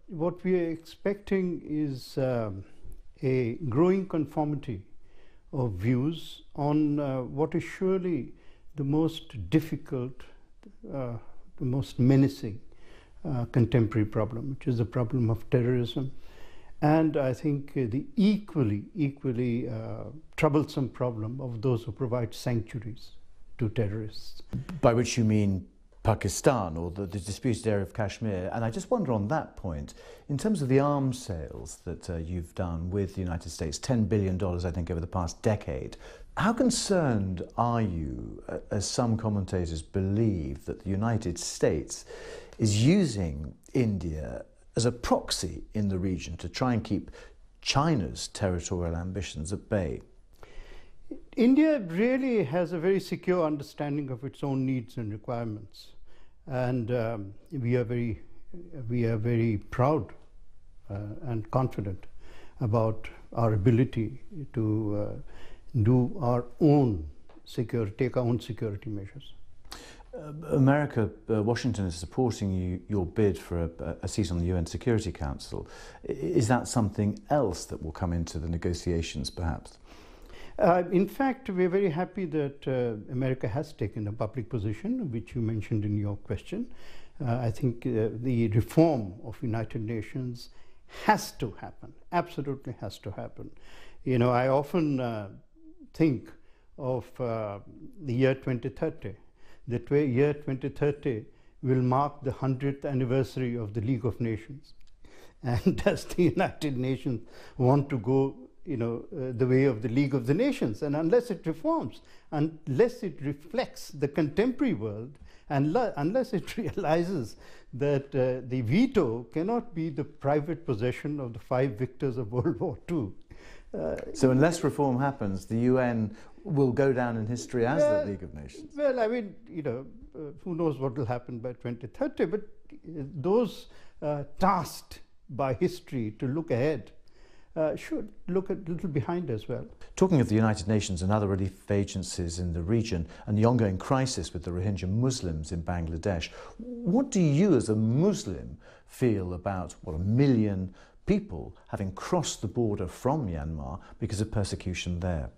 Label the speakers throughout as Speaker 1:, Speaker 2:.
Speaker 1: what we are expecting is a growing conformity of views on what is surely the most difficult, the most menacing contemporary problem, which is the problem of terrorism, and I think the equally troublesome problem of those who provide sanctuaries to terrorists.
Speaker 2: By which you mean Pakistan, or the disputed area of Kashmir. And I just wonder on that point, in terms of the arms sales that you've done with the United States, $10 billion I think over the past decade, how concerned are you, as some commentators believe, that the United States is using India as a proxy in the region to try and keep China's territorial ambitions at bay?
Speaker 1: India really has a very secure understanding of its own needs and requirements, and we are very proud and confident about our ability to do our own take our own security measures.
Speaker 2: America, Washington is supporting your bid for a seat on the UN Security Council. Is that something else that will come into the negotiations, perhaps?
Speaker 1: In fact, we're very happy that America has taken a public position, which you mentioned in your question. I think the reform of United Nations has to happen, absolutely has to happen. You know, I often think of the year 2030. The year 2030 will mark the 100th anniversary of the League of Nations. And does the United Nations want to go the way of the League of the Nations? And unless it reforms, unless it reflects the contemporary world, and unless it realizes that the veto cannot be the private possession of the 5 victors of World War II.
Speaker 2: So unless reform happens, the UN will go down in history as the League of Nations?
Speaker 1: Well, I mean, who knows what will happen by 2030, but those tasked by history to look ahead should look a little behind as well.
Speaker 2: Talking of the United Nations and other relief agencies in the region and the ongoing crisis with the Rohingya Muslims in Bangladesh, what do you as a Muslim feel about, 1 million people having crossed the border from Myanmar because of persecution there?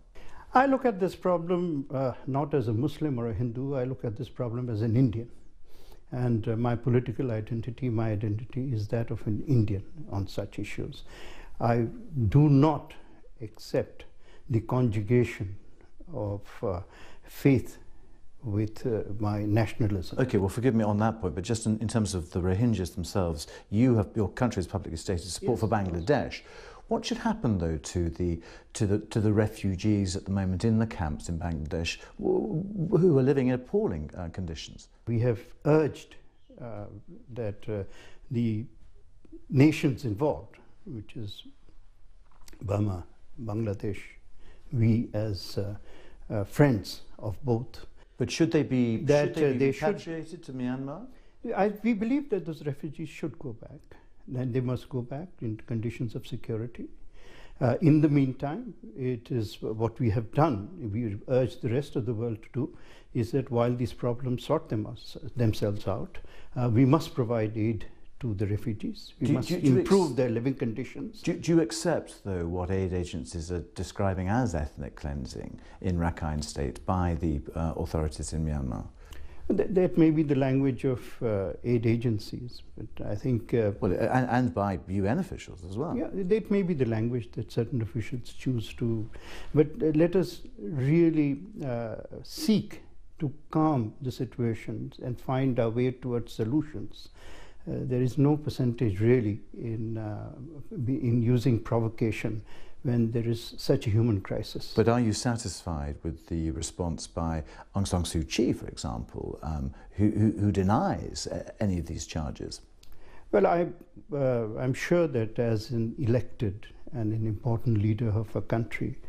Speaker 1: I look at this problem not as a Muslim or a Hindu. I look at this problem as an Indian. And my political identity, my identity is that of an Indian on such issues. I do not accept the conjugation of faith with my nationalism.
Speaker 2: Okay, well, forgive me on that point, but just in terms of the Rohingyas themselves, your country has publicly stated support for Bangladesh. What should happen, though, to the refugees at the moment in the camps in Bangladesh who are living in appalling conditions?
Speaker 1: We have urged that the nations involved, which is Burma, Bangladesh, we as friends of both.
Speaker 2: But should they be repatriated to Myanmar?
Speaker 1: We believe that those refugees should go back. Then they must go back in conditions of security. In the meantime, it is what we have done, we urge the rest of the world to do, is that while these problems sort themselves out, we must provide aid to the refugees. We must improve their living conditions.
Speaker 2: Do you accept, though, what aid agencies are describing as ethnic cleansing in Rakhine State by the authorities in Myanmar?
Speaker 1: That may be the language of aid agencies, but I think...
Speaker 2: and by UN officials as well.
Speaker 1: Yeah, that may be the language that certain officials choose to... But let us really seek to calm the situations and find our way towards solutions. There is no percentage really in using provocation when there is such a human crisis.
Speaker 2: But are you satisfied with the response by Aung San Suu Kyi, for example, who denies any of these charges?
Speaker 1: Well, I'm sure that as an elected and an important leader of a country,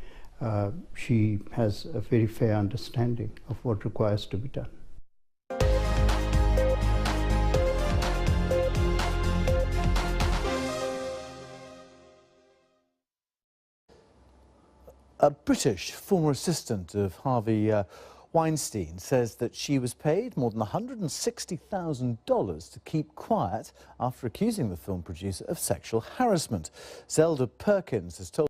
Speaker 1: she has a very fair understanding of what requires to be done.
Speaker 2: A British former assistant of Harvey Weinstein says that she was paid more than $160,000 to keep quiet after accusing the film producer of sexual harassment. Zelda Perkins has told